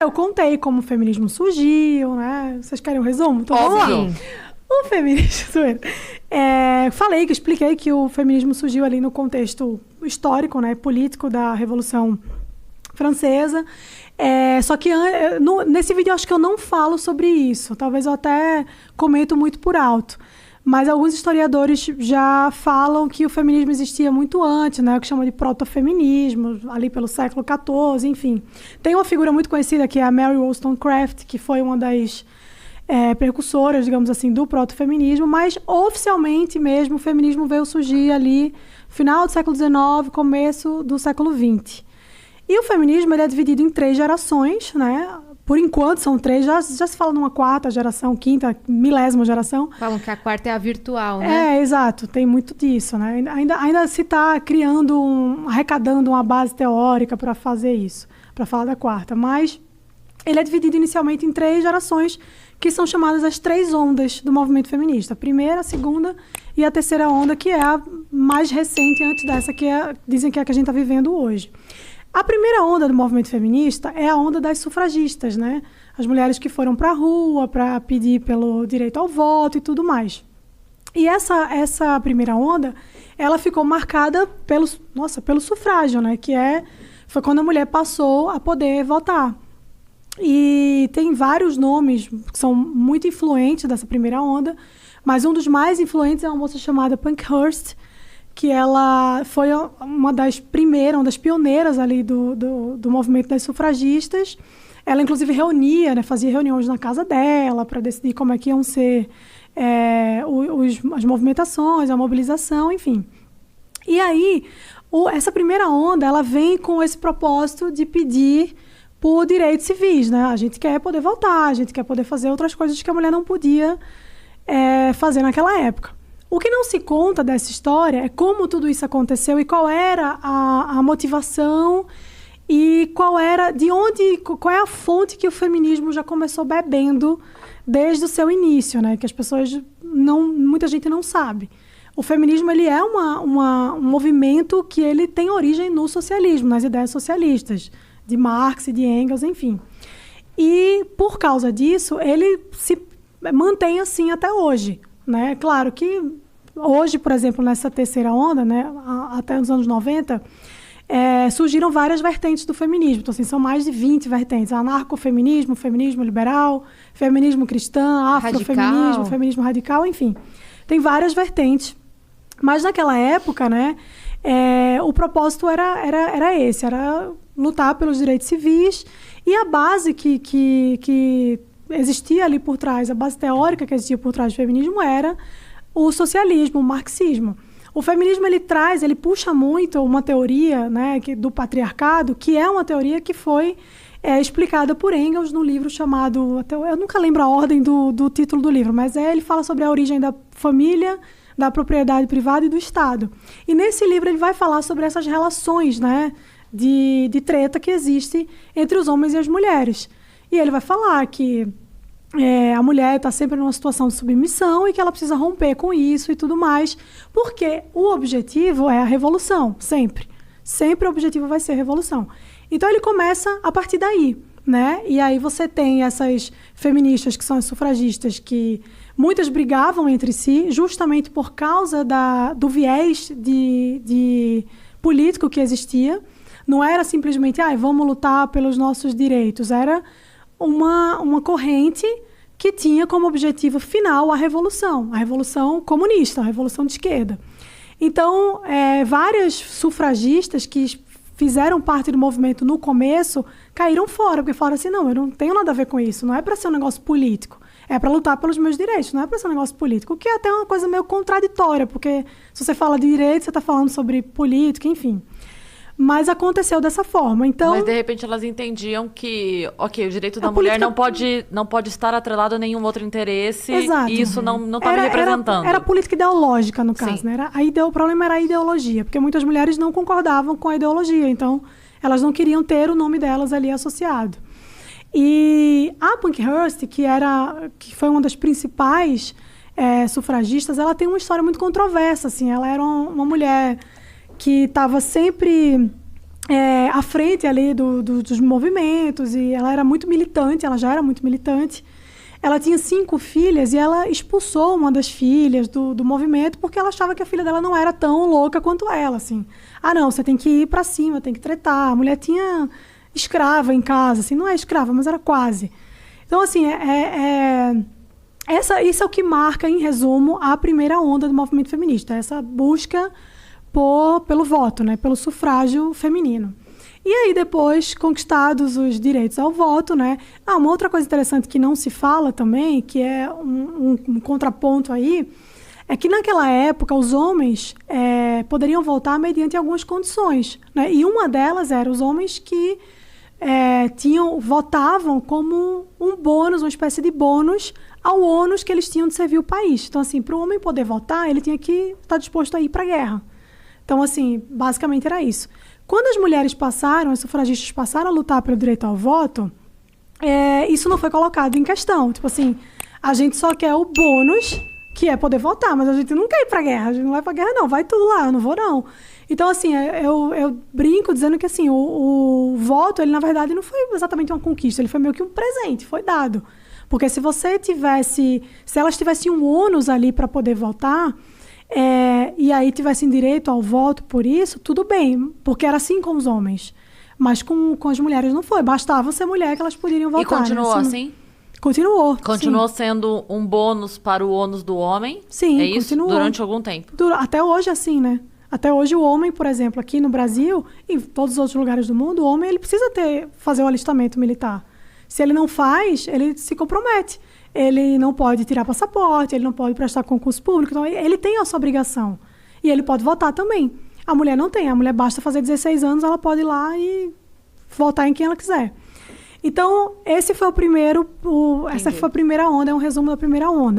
Eu contei como o feminismo surgiu, né? Vocês querem um resumo? Então vamos lá. O feminismo... expliquei que o feminismo surgiu ali no contexto histórico, né, político da Revolução Francesa. Só que nesse vídeo eu acho que eu não falo sobre isso. Talvez eu até comento muito por alto. Mas alguns historiadores já falam que o feminismo existia muito antes, né? O que chama de protofeminismo, ali pelo século XIV, enfim. Tem uma figura muito conhecida que é a Mary Wollstonecraft, que foi uma das precursoras, digamos assim, do protofeminismo, mas oficialmente mesmo o feminismo veio surgir ali final do século XIX, começo do século XX. E o feminismo ele é dividido em 3 gerações, né? Por enquanto são 3, já se fala numa 4ª geração, 5ª, milésima geração. Falam que a 4ª é a virtual, né? Exato, tem muito disso, né? Ainda se está arrecadando uma base teórica para fazer isso, para falar da 4ª, mas ele é dividido inicialmente em 3 gerações, que são chamadas as 3 ondas do movimento feminista. A primeira, a segunda e a terceira onda, que é a mais recente antes dessa, dizem que é a que a gente está vivendo hoje. A primeira onda do movimento feminista é a onda das sufragistas, né? As mulheres que foram para a rua para pedir pelo direito ao voto e tudo mais. E essa primeira onda, ela ficou marcada pelo sufrágio, né? Foi quando a mulher passou a poder votar. E tem vários nomes que são muito influentes dessa primeira onda, mas um dos mais influentes é uma moça chamada Pankhurst, que ela foi uma das pioneiras ali do movimento das sufragistas. Ela, inclusive, fazia reuniões na casa dela para decidir como é que iam ser as movimentações, a mobilização, enfim. E aí, essa primeira onda, ela vem com esse propósito de pedir por direitos civis, né? A gente quer poder votar, a gente quer poder fazer outras coisas que a mulher não podia fazer naquela época. O que não se conta dessa história é como tudo isso aconteceu e qual era a motivação e qual é a fonte que o feminismo já começou bebendo desde o seu início, né? Que as pessoas muita gente não sabe. O feminismo ele é um movimento que ele tem origem no socialismo, nas ideias socialistas, de Marx e de Engels, enfim. E por causa disso, ele se mantém assim até hoje. Né? Claro que hoje, por exemplo, nessa terceira onda, né, até os anos 90, surgiram várias vertentes do feminismo. Então, assim, são mais de 20 vertentes. Anarcofeminismo, feminismo liberal, feminismo cristã, afrofeminismo, feminismo radical, enfim. Tem várias vertentes. Mas naquela época, né, o propósito era esse, era lutar pelos direitos civis. E a base que existia ali por trás, a base teórica que existia por trás do feminismo era o socialismo, o marxismo. O feminismo ele puxa muito uma teoria, né, do patriarcado, que é uma teoria que foi explicada por Engels no livro chamado, eu nunca lembro a ordem do título do livro, mas ele fala sobre a origem da família, da propriedade privada e do Estado. E nesse livro ele vai falar sobre essas relações, né, de treta que existe entre os homens e as mulheres. E ele vai falar que a mulher está sempre numa situação de submissão e que ela precisa romper com isso e tudo mais, porque o objetivo é a revolução, sempre. Sempre o objetivo vai ser a revolução. Então ele começa a partir daí, né? E aí você tem essas feministas que são as sufragistas, que muitas brigavam entre si justamente por causa do viés de político que existia. Não era simplesmente, vamos lutar pelos nossos direitos, era uma corrente que tinha como objetivo final a revolução comunista, a revolução de esquerda. Então, várias sufragistas que fizeram parte do movimento no começo caíram fora, porque falaram assim, não, eu não tenho nada a ver com isso, não é para ser um negócio político, é para lutar pelos meus direitos, não é para ser um negócio político, o que é até uma coisa meio contraditória, porque se você fala de direito, você está falando sobre política, enfim. Mas aconteceu dessa forma, então... Mas, de repente, elas entendiam que, o direito da mulher não pode estar atrelado a nenhum outro interesse. Exato. E isso não está me representando. Era política ideológica, no caso, né? O problema era a ideologia, porque muitas mulheres não concordavam com a ideologia, então elas não queriam ter o nome delas ali associado. E a Pankhurst, que foi uma das principais sufragistas, ela tem uma história muito controversa, assim. Ela era uma mulher que estava sempre à frente ali dos movimentos, e ela era muito militante, ela já era muito militante. Ela tinha 5 filhas e ela expulsou uma das filhas do movimento porque ela achava que a filha dela não era tão louca quanto ela, assim. Ah, não, você tem que ir pra cima, tem que tretar. A mulher tinha escrava em casa, assim, não é escrava, mas era quase. Então, assim, isso é o que marca, em resumo, a primeira onda do movimento feminista, essa busca pelo voto, né, pelo sufrágio feminino. E aí, depois, conquistados os direitos ao voto, né? Uma outra coisa interessante que não se fala também, que é um contraponto aí, é que naquela época os homens poderiam votar mediante algumas condições, né? E uma delas era os homens que votavam como um bônus, uma espécie de bônus ao ônus que eles tinham de servir o país. Então, assim, para o homem poder votar, ele tinha que estar disposto a ir para a guerra. Então, assim, basicamente era isso. Quando as mulheres passaram, as sufragistas passaram a lutar pelo direito ao voto, isso não foi colocado em questão. Tipo assim, a gente só quer o bônus, que é poder votar, mas a gente não quer ir pra guerra, a gente não vai pra guerra não, vai tudo lá, eu não vou não. Então, assim, eu brinco dizendo que assim, o voto, ele na verdade não foi exatamente uma conquista, ele foi meio que um presente, foi dado. Porque se elas tivessem um ônus ali para poder votar, e aí tivessem direito ao voto por isso, tudo bem, porque era assim com os homens. Mas com as mulheres não foi. Bastava ser mulher que elas poderiam votar. E continuou né? assim? Continuou. Continuou sim. sendo um bônus para o ônus do homem? Sim, é isso? Continuou. Durante algum tempo? Até hoje, assim, né? Até hoje o homem, por exemplo, aqui no Brasil e em todos os outros lugares do mundo, o homem ele precisa fazer o alistamento militar. Se ele não faz, ele se compromete. Ele não pode tirar passaporte, ele não pode prestar concurso público, então ele tem essa obrigação. E ele pode votar também. A mulher não tem, a mulher basta fazer 16 anos, ela pode ir lá e votar em quem ela quiser. Então, essa foi a primeira onda, é um resumo da primeira onda.